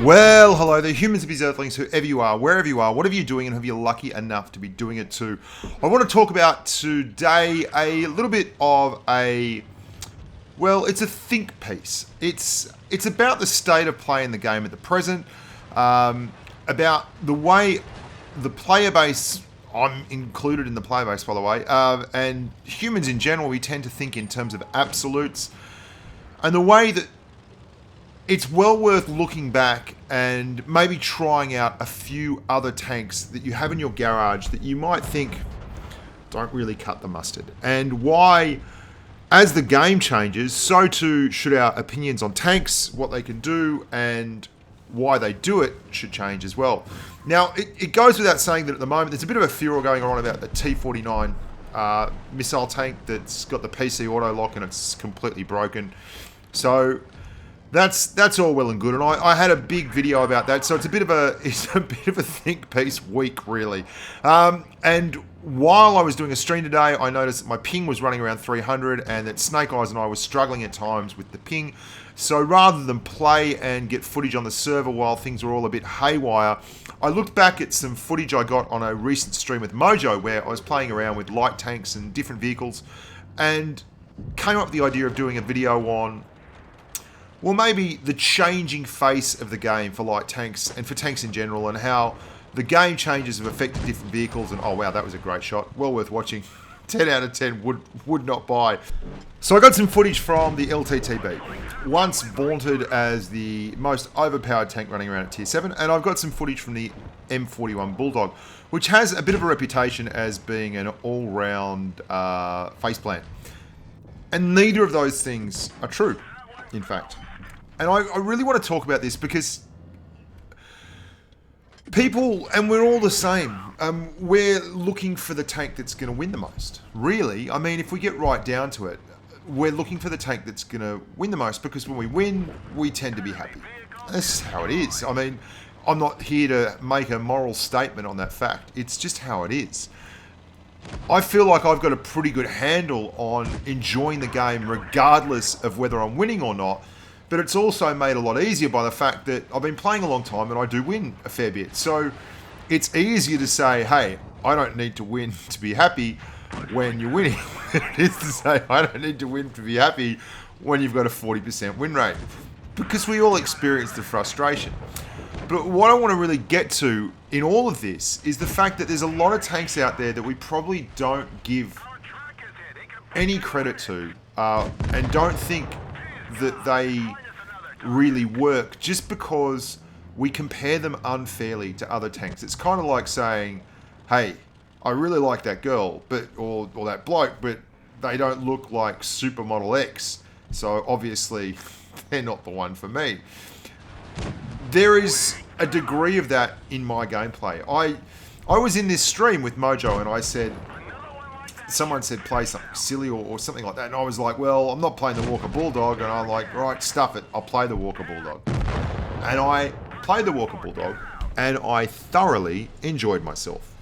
Well, hello there, humans, hippies, earthlings, whoever you are, wherever you are, whatever you're doing, and whoever you're lucky enough to be doing it to. I want to talk about today a little bit of it's a think piece. It's about the state of play in the game at the present, about the way the player base, I'm included in the player base, by the way, and humans in general, we tend to think in terms of absolutes, and the way that it's well worth looking back and maybe trying out a few other tanks that you have in your garage that you might think don't really cut the mustard. And why, as the game changes, so too should our opinions on tanks, what they can do, and why they do it should change as well. Now, it goes without saying that at the moment there's a bit of a furor going on about the T-49 missile tank that's got the PC auto lock and it's completely broken. So that's all well and good, and I had a big video about that. So it's a bit of a think piece week, really. And while I was doing a stream today, I noticed that my ping was running around 300, and that Snake Eyes and I were struggling at times with the ping. So rather than play and get footage on the server while things were all a bit haywire, I looked back at some footage I got on a recent stream with Mojo, where I was playing around with light tanks and different vehicles, and came up with the idea of doing a video on, well, maybe the changing face of the game for light tanks and for tanks in general, and how the game changes have affected different vehicles. And oh wow, that was a great shot. Well worth watching. 10 out of 10 would not buy. So I got some footage from the LTTB, once vaunted as the most overpowered tank running around at tier 7, and I've got some footage from the M41 Bulldog, which has a bit of a reputation as being an all-round faceplant. And neither of those things are true, in fact. And I really want to talk about this because people, and we're all the same, we're looking for the tank that's going to win the most. Really, I mean, if we get right down to it, we're looking for the tank that's going to win the most, because when we win, we tend to be happy. That's how it is. I mean, I'm not here to make a moral statement on that fact. It's just how it is. I feel like I've got a pretty good handle on enjoying the game regardless of whether I'm winning or not. But it's also made a lot easier by the fact that I've been playing a long time and I do win a fair bit. So it's easier to say, hey, I don't need to win to be happy when you're winning. It is to say, I don't need to win to be happy when you've got a 40% win rate. Because we all experience the frustration. But what I want to really get to in all of this is the fact that there's a lot of tanks out there that we probably don't give any credit to, and don't think that they really work, just because we compare them unfairly to other tanks. It's kind of like saying, hey, I really like that girl, but or that bloke, but they don't look like Supermodel X, so obviously they're not the one for me. There is a degree of that in my gameplay. I was in this stream with Mojo, and I said, someone said play something silly or something like that, and I was like, well, I'm not playing the Walker Bulldog, and I'm like, right, stuff it, I'll play the Walker Bulldog. And I played the Walker Bulldog, and I thoroughly enjoyed myself.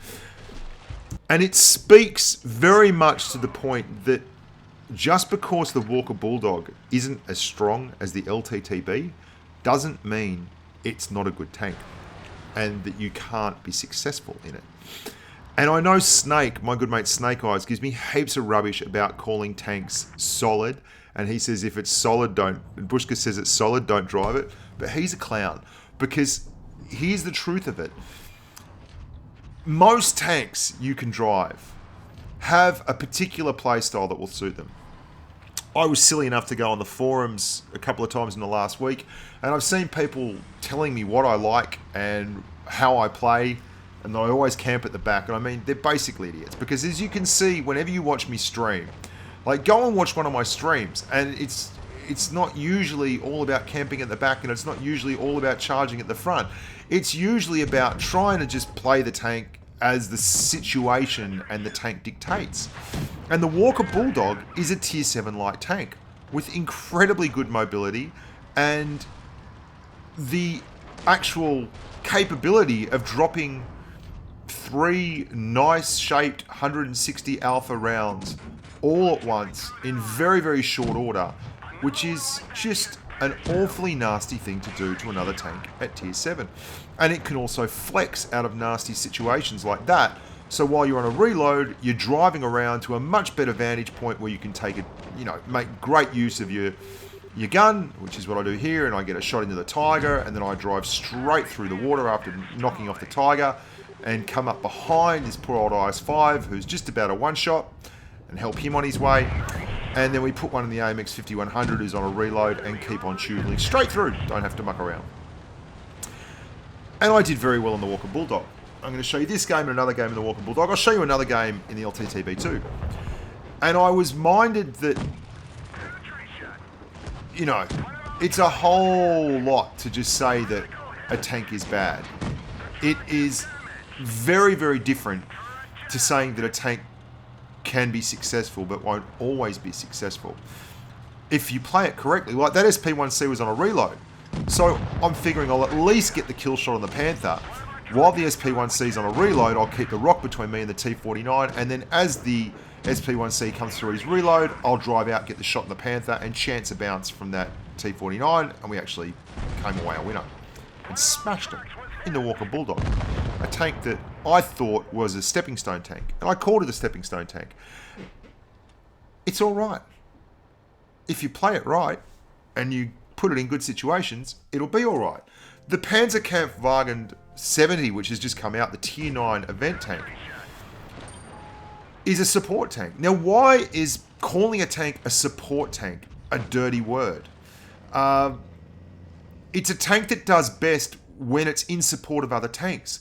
And it speaks very much to the point that just because the Walker Bulldog isn't as strong as the LTTB doesn't mean it's not a good tank, and that you can't be successful in it. And I know Snake, my good mate Snake Eyes, gives me heaps of rubbish about calling tanks solid. And he says if it's solid, don't. Bushka says it's solid, don't drive it. But he's a clown, because here's the truth of it. Most tanks you can drive have a particular playstyle that will suit them. I was silly enough to go on the forums a couple of times in the last week, and I've seen people telling me what I like and how I play, and I always camp at the back. And I mean, they're basically idiots, because as you can see, whenever you watch me stream, like, go and watch one of my streams, and it's not usually all about camping at the back, and it's not usually all about charging at the front. It's usually about trying to just play the tank as the situation and the tank dictates. And the Walker Bulldog is a tier 7 light tank with incredibly good mobility and the actual capability of dropping 3 nice shaped 160 alpha rounds all at once in very, very short order, which is just an awfully nasty thing to do to another tank at tier 7. And it can also flex out of nasty situations like that. So while you're on a reload, you're driving around to a much better vantage point where you can take it, make great use of your gun, which is what I do here, and I get a shot into the Tiger, and then I drive straight through the water after knocking off the Tiger, and come up behind this poor old IS-5, who's just about a one-shot, and help him on his way. And then we put one in the AMX 5100 who's on a reload and keep on shooting straight through. Don't have to muck around. And I did very well on the Walker Bulldog. I'm going to show you this game and another game in the Walker Bulldog. I'll show you another game in the LTTB too. And I was minded that, it's a whole lot to just say that a tank is bad. It is very, very different to saying that a tank can be successful but won't always be successful if you play it correctly. Like that SP1C was on a reload, so I'm figuring I'll at least get the kill shot on the Panther. While the SP1C is on a reload, I'll keep the rock between me and the T49, and then as the SP1C comes through his reload, I'll drive out, get the shot on the Panther, and chance a bounce from that T49, and we actually came away a winner and smashed it in the Walker Bulldog, a tank that I thought was a stepping stone tank, and I called it a stepping stone tank. It's all right. If you play it right and you put it in good situations, it'll be all right. The Panzerkampfwagen 70, which has just come out, the Tier 9 event tank, is a support tank. Now, why is calling a tank a support tank a dirty word? It's a tank that does best when it's in support of other tanks.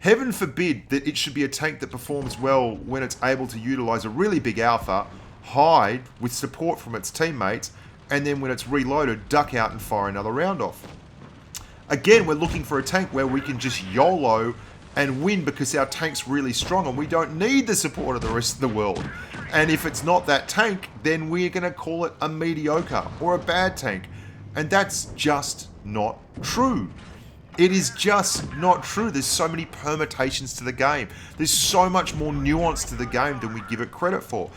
Heaven forbid that it should be a tank that performs well when it's able to utilize a really big alpha, hide with support from its teammates, and then when it's reloaded, duck out and fire another round off. Again, we're looking for a tank where we can just YOLO and win because our tank's really strong and we don't need the support of the rest of the world. And if it's not that tank, then we're going to call it a mediocre or a bad tank. And that's just not true. It is just not true. There's so many permutations to the game. There's so much more nuance to the game than we give it credit for.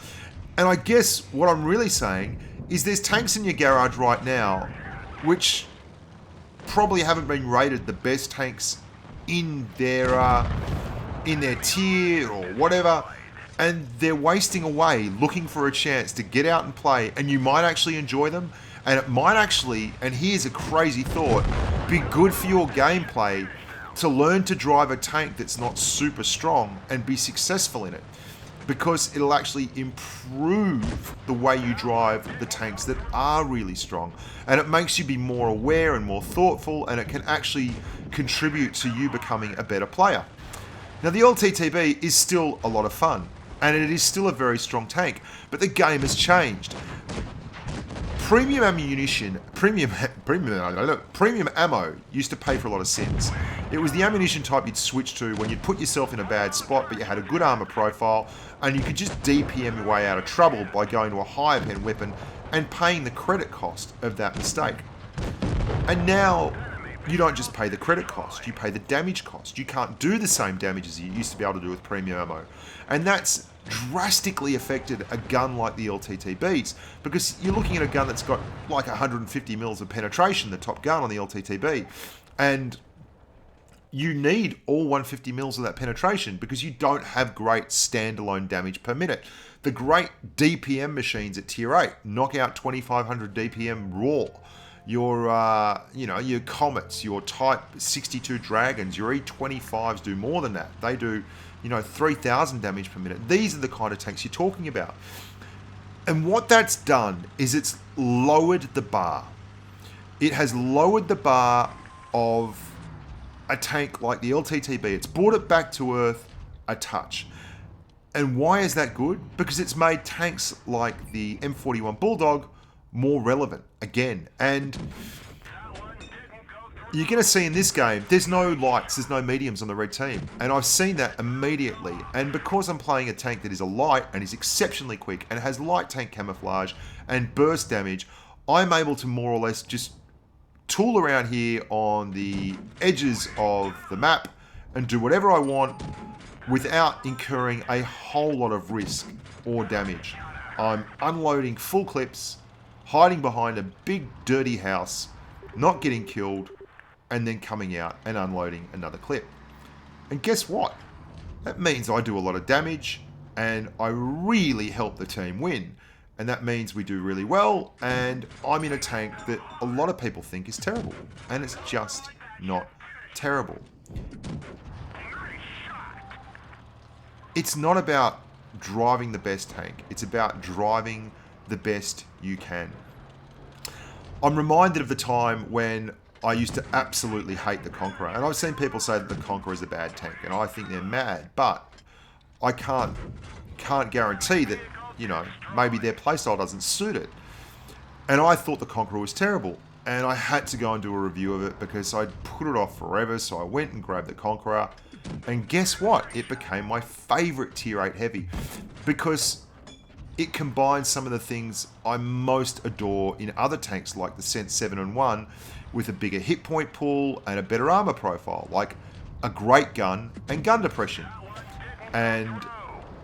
And I guess what I'm really saying is there's tanks in your garage right now which probably haven't been rated the best tanks in their tier or whatever, and they're wasting away looking for a chance to get out and play, and you might actually enjoy them, and it might actually, and here's a crazy thought, be good for your gameplay to learn to drive a tank that's not super strong and be successful in it, because it'll actually improve the way you drive the tanks that are really strong, and it makes you be more aware and more thoughtful, and it can actually contribute to you becoming a better player. Now, the LTTB is still a lot of fun, and it is still a very strong tank, but the game has changed. Premium ammunition, premium ammo used to pay for a lot of sins. It was the ammunition type you'd switch to when you'd put yourself in a bad spot, but you had a good armor profile, and you could just DPM your way out of trouble by going to a higher pen weapon and paying the credit cost of that mistake. And now, you don't just pay the credit cost, you pay the damage cost. You can't do the same damage as you used to be able to do with premium ammo. And that's drastically affected a gun like the LTTBs, because you're looking at a gun that's got like 150 mils of penetration, the top gun on the LTTB, and you need all 150 mils of that penetration because you don't have great standalone damage per minute. The great DPM machines at tier 8 knock out 2500 DPM raw. Your Comets, your Type 62 Dragons, your E25s do more than that. They do 3,000 damage per minute. These are the kind of tanks you're talking about. And what that's done is it's lowered the bar. It has lowered the bar of a tank like the LTTB. It's brought it back to earth a touch. And why is that good? Because it's made tanks like the M41 Bulldog more relevant again. And you're going to see in this game, there's no lights, there's no mediums on the red team. And I've seen that immediately. And because I'm playing a tank that is a light and is exceptionally quick and has light tank camouflage and burst damage, I'm able to more or less just tool around here on the edges of the map and do whatever I want without incurring a whole lot of risk or damage. I'm unloading full clips, hiding behind a big dirty house, not getting killed, and then coming out and unloading another clip. And guess what? That means I do a lot of damage and I really help the team win. And that means we do really well, and I'm in a tank that a lot of people think is terrible. And it's just not terrible. It's not about driving the best tank. It's about driving the best you can. I'm reminded of the time when I used to absolutely hate the Conqueror. And I've seen people say that the Conqueror is a bad tank, and I think they're mad. But I can't guarantee that, maybe their playstyle doesn't suit it. And I thought the Conqueror was terrible. And I had to go and do a review of it because I'd put it off forever. So I went and grabbed the Conqueror. And guess what? It became my favourite Tier 8 Heavy. Because it combines some of the things I most adore in other tanks like the Sense 7 and 1 with a bigger hit point pool and a better armour profile. Like a great gun and gun depression. And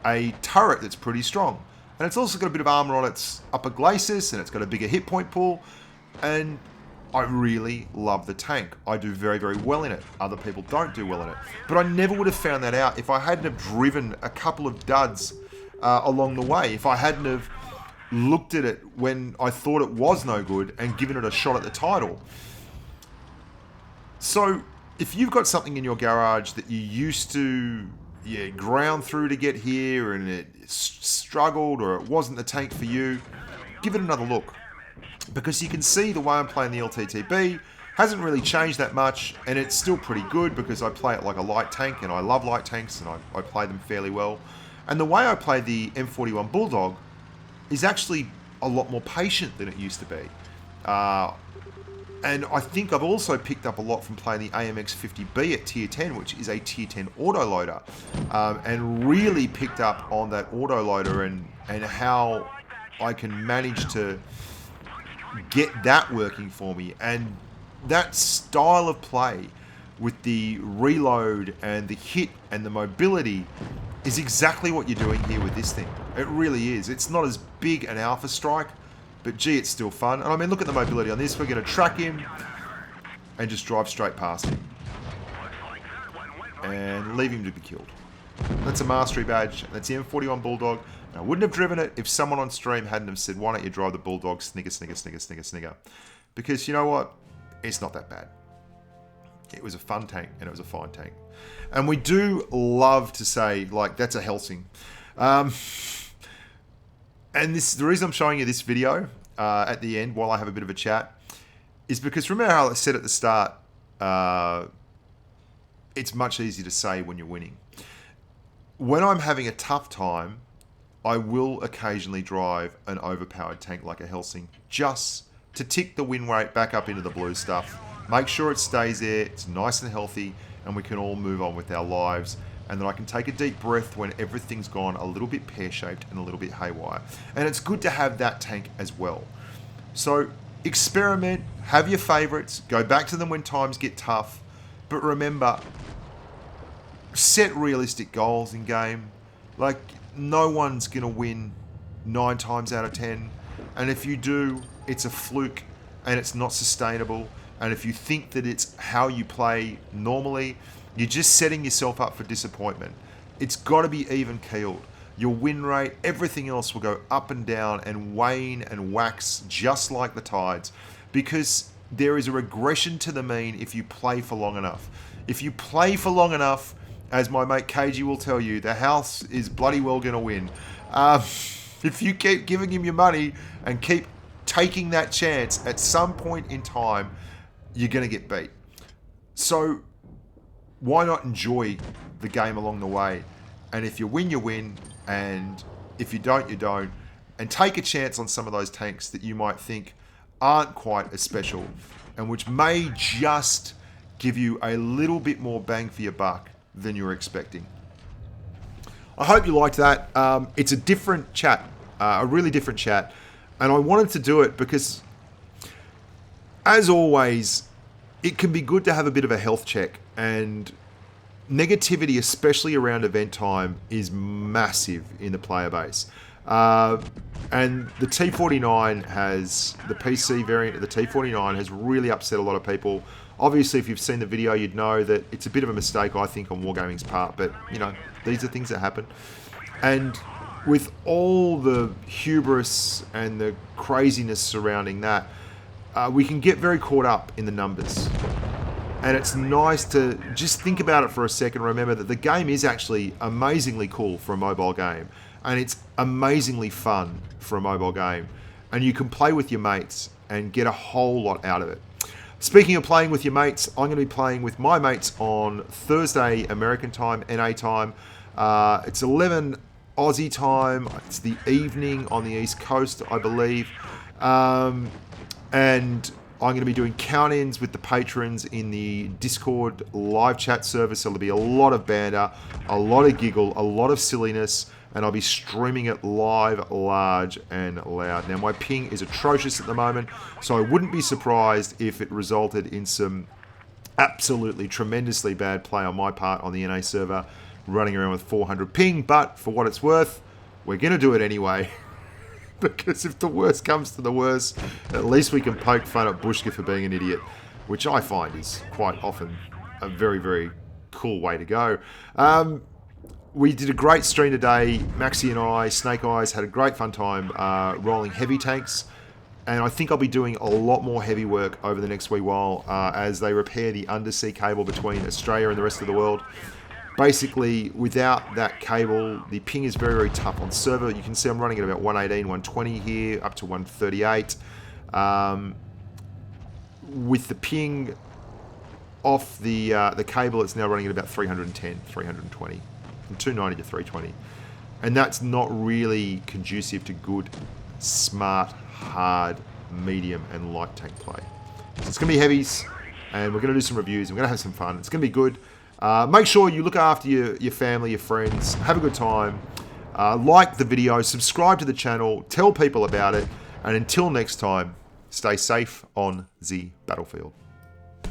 a turret that's pretty strong. And it's also got a bit of armor on its upper glacis, and it's got a bigger hit point pool. And I really love the tank. I do very, very well in it. Other people don't do well in it. But I never would have found that out if I hadn't have driven a couple of duds along the way. If I hadn't have looked at it when I thought it was no good and given it a shot at the title. So if you've got something in your garage that you used to ground through to get here and it struggled or it wasn't the tank for you, give it another look. Because you can see the way I'm playing the LTTB hasn't really changed that much, and it's still pretty good because I play it like a light tank, and I love light tanks, and I play them fairly well. And the way I play the M41 Bulldog is actually a lot more patient than it used to be. And I think I've also picked up a lot from playing the AMX50B at Tier 10, which is a Tier 10 autoloader, and really picked up on that autoloader and how I can manage to get that working for me. And that style of play with the reload and the hit and the mobility is exactly what you're doing here with this thing. It really is. It's not as big an alpha strike, but gee, it's still fun. And I mean, look at the mobility on this. We're going to track him and just drive straight past him and leave him to be killed. That's a mastery badge. That's the M41 Bulldog. And I wouldn't have driven it if someone on stream hadn't have said, why don't you drive the Bulldog, snigger, snigger, snigger, snigger, snigger. Because you know what? It's not that bad. It was a fun tank, and it was a fine tank. And we do love to say, like, that's a Helsing. And the reason I'm showing you this video at the end while I have a bit of a chat is because remember how I said at the start, it's much easier to say when you're winning. When I'm having a tough time, I will occasionally drive an overpowered tank like a Helsing just to tick the win rate back up into the blue stuff. Make sure it stays there, it's nice and healthy, and we can all move on with our lives. And then I can take a deep breath when everything's gone a little bit pear-shaped and a little bit haywire. And it's good to have that tank as well. So experiment, have your favorites, go back to them when times get tough. But remember, set realistic goals in game. Like, no one's going to win 9 times out of 10. And if you do, it's a fluke and it's not sustainable. And if you think that it's how you play normally, you're just setting yourself up for disappointment. It's got to be even keeled. Your win rate, everything else will go up and down and wane and wax just like the tides, because there is a regression to the mean if you play for long enough. If you play for long enough, as my mate KG will tell you, the house is bloody well going to win. If you keep giving him your money and keep taking that chance, at some point in time, you're going to get beat. So why not enjoy the game along the way? And if you win, you win. And if you don't, you don't. And take a chance on some of those tanks that you might think aren't quite as special and which may just give you a little bit more bang for your buck than you're expecting. I hope you liked that. It's a different chat, a really different chat. And I wanted to do it because, as always, it can be good to have a bit of a health check. And negativity, especially around event time, is massive in the player base. And the T49 has, the PC variant of the T49 has really upset a lot of people. Obviously, if you've seen the video, you'd know that it's a bit of a mistake, I think, on Wargaming's part. But, you know, these are things that happen. And with all the hubris and the craziness surrounding that, we can get very caught up in the numbers. And it's nice to just think about it for a second. Remember that the game is actually amazingly cool for a mobile game. And it's amazingly fun for a mobile game. And you can play with your mates and get a whole lot out of it. Speaking of playing with your mates, I'm going to be playing with my mates on Thursday American time, NA time. It's 11 Aussie time. It's the evening on the East Coast, I believe. And I'm going to be doing count-ins with the patrons in the Discord live chat service. So there'll be a lot of banter, a lot of giggle, a lot of silliness, and I'll be streaming it live, large, and loud. Now, my ping is atrocious at the moment, so I wouldn't be surprised if it resulted in some absolutely tremendously bad play on my part on the NA server, running around with 400 ping, but for what it's worth, we're going to do it anyway. Because if the worst comes to the worst, at least we can poke fun at Bushka for being an idiot, which I find is quite often a very, very cool way to go. We did a great stream today. Maxie and I, Snake Eyes, had a great fun time rolling heavy tanks. And I think I'll be doing a lot more heavy work over the next wee while as they repair the undersea cable between Australia and the rest of the world. Basically, without that cable, the ping is very, very tough on server. You can see I'm running at about 118, 120 here, up to 138. With the ping off the cable, it's now running at about 310, 320. From 290 to 320. And that's not really conducive to good, smart, hard, medium, and light tank play. So it's going to be heavies, and we're going to do some reviews. We're going to have some fun. It's going to be good. Make sure you look after your family, your friends. Have a good time. Like the video, subscribe to the channel, tell people about it, and until next time, stay safe on the battlefield.